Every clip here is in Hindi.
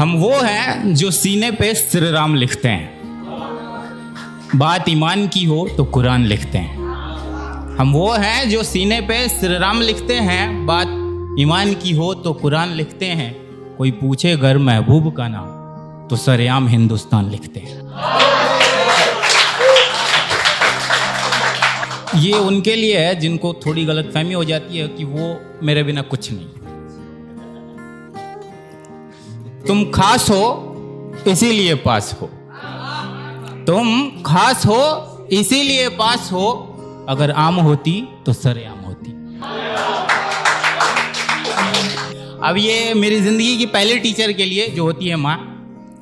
हम वो हैं जो सीने पे श्री राम लिखते हैं, बात ईमान की हो तो कुरान लिखते हैं। हम वो हैं जो सीने पे श्री राम लिखते हैं, बात ईमान की हो तो कुरान लिखते हैं। कोई पूछे घर महबूब का नाम तो सरेआम हिंदुस्तान लिखते हैं। ये उनके लिए है जिनको थोड़ी गलतफहमी हो जाती है कि वो मेरे बिना कुछ नहीं। तुम खास हो इसीलिए पास हो, तुम खास हो इसीलिए पास हो, अगर आम होती तो सरेआम होती। अब ये मेरी जिंदगी की पहले टीचर के लिए जो होती है माँ,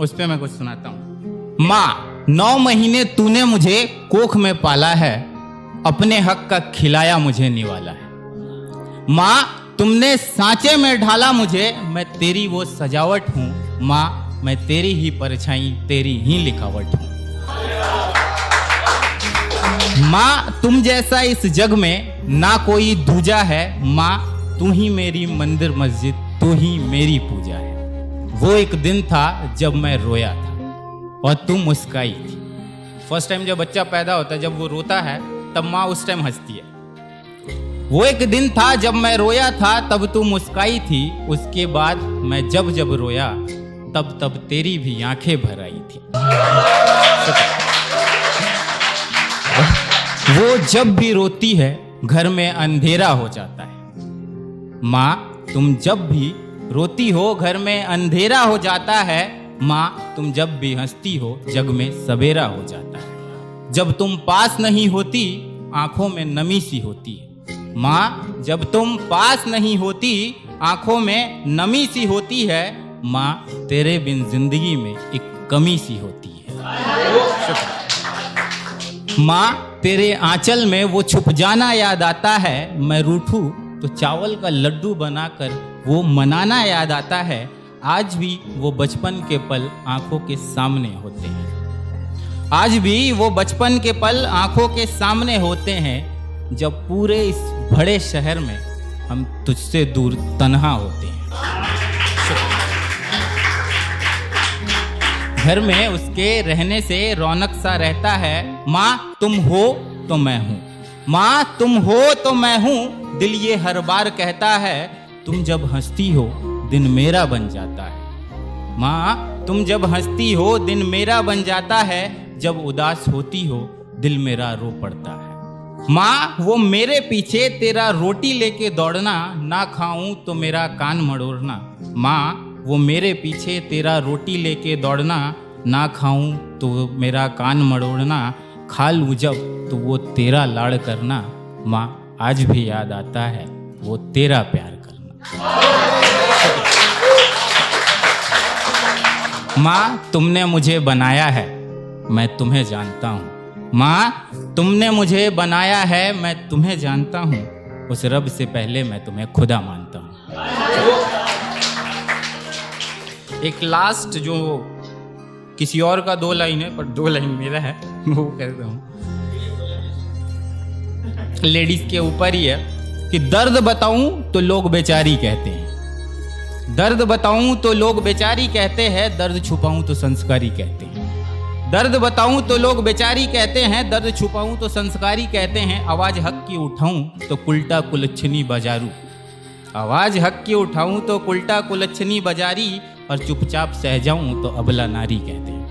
उस पर मैं कुछ सुनाता हूँ। माँ 9 महीने तूने मुझे कोख में पाला है, अपने हक का खिलाया मुझे निवाला है। माँ तुमने सांचे में ढाला मुझे, मैं तेरी वो सजावट हूँ। माँ मैं तेरी ही परछाई, तेरी ही लिखावट हूँ। माँ तुम जैसा इस जग में ना कोई दूजा है। माँ तू ही मेरी मंदिर मस्जिद, तू ही मेरी पूजा है। वो एक दिन था जब मैं रोया था और तू मुस्काई थी। फर्स्ट टाइम जब बच्चा पैदा होता है, जब वो रोता है तब माँ उस टाइम हंसती है। वो एक दिन था जब मैं रोया था, तब तू मुस्काई थी। उसके बाद मैं जब जब रोया, तब तब तेरी भी आंखें भर आई थी। वो जब भी रोती है घर में अंधेरा हो जाता है। माँ तुम जब भी रोती हो घर में अंधेरा हो जाता है। माँ तुम जब भी हंसती हो जग में सवेरा हो जाता है। जब तुम पास नहीं होती आंखों में नमी सी होती है। माँ जब तुम पास नहीं होती आंखों में नमी सी होती है। माँ तेरे बिन जिंदगी में एक कमी सी होती है। माँ तेरे आंचल में वो छुप जाना याद आता है। मैं रूठूं तो चावल का लड्डू बनाकर वो मनाना याद आता है। आज भी वो बचपन के पल आंखों के सामने होते हैं। आज भी वो बचपन के पल आंखों के सामने होते हैं, जब पूरे इस बड़े शहर में हम तुझसे दूर तन्हा होते हैं। घर में उसके रहने से रौनक सा रहता है। माँ तुम हो तो मैं हूँ, माँ तुम हो तो मैं हूँ। दिल ये हर बार कहता है, तुम जब हंसती हो दिन मेरा बन जाता है। माँ तुम जब हंसती हो दिन मेरा बन जाता है। जब उदास होती हो दिल मेरा रो पड़ता है। माँ वो मेरे पीछे तेरा रोटी लेके दौड़ना, ना खाऊं तो मेरा कान मड़ोड़ना। माँ वो मेरे पीछे तेरा रोटी लेके दौड़ना, ना खाऊं तो मेरा कान मड़ोड़ना। खा लूं जब तो वो तेरा लाड़ करना। माँ आज भी याद आता है वो तेरा प्यार करना। माँ तुमने मुझे बनाया है मैं तुम्हें जानता हूँ। माँ तुमने मुझे बनाया है मैं तुम्हें जानता हूँ। उस रब से पहले मैं तुम्हें खुदा मानता हूँ। एक लास्ट जो किसी और का 2 लाइन है, पर 2 लाइन मेरा है, वो कहता हूँ। लेडीज के ऊपर ही है कि दर्द बताऊं तो लोग बेचारी कहते हैं। दर्द बताऊं तो लोग बेचारी कहते हैं, दर्द छुपाऊं तो संस्कारी कहते हैं। दर्द बताऊं तो लोग बेचारी कहते हैं, दर्द छुपाऊं तो संस्कारी कहते हैं। आवाज हक की उठाऊं तो कुल्टा कुलच्छनी बजारू। आवाज हक की उठाऊं तो कुल्टा कुलच्छनी बजारी, और चुपचाप सह जाऊं तो अबला नारी कहते हैं।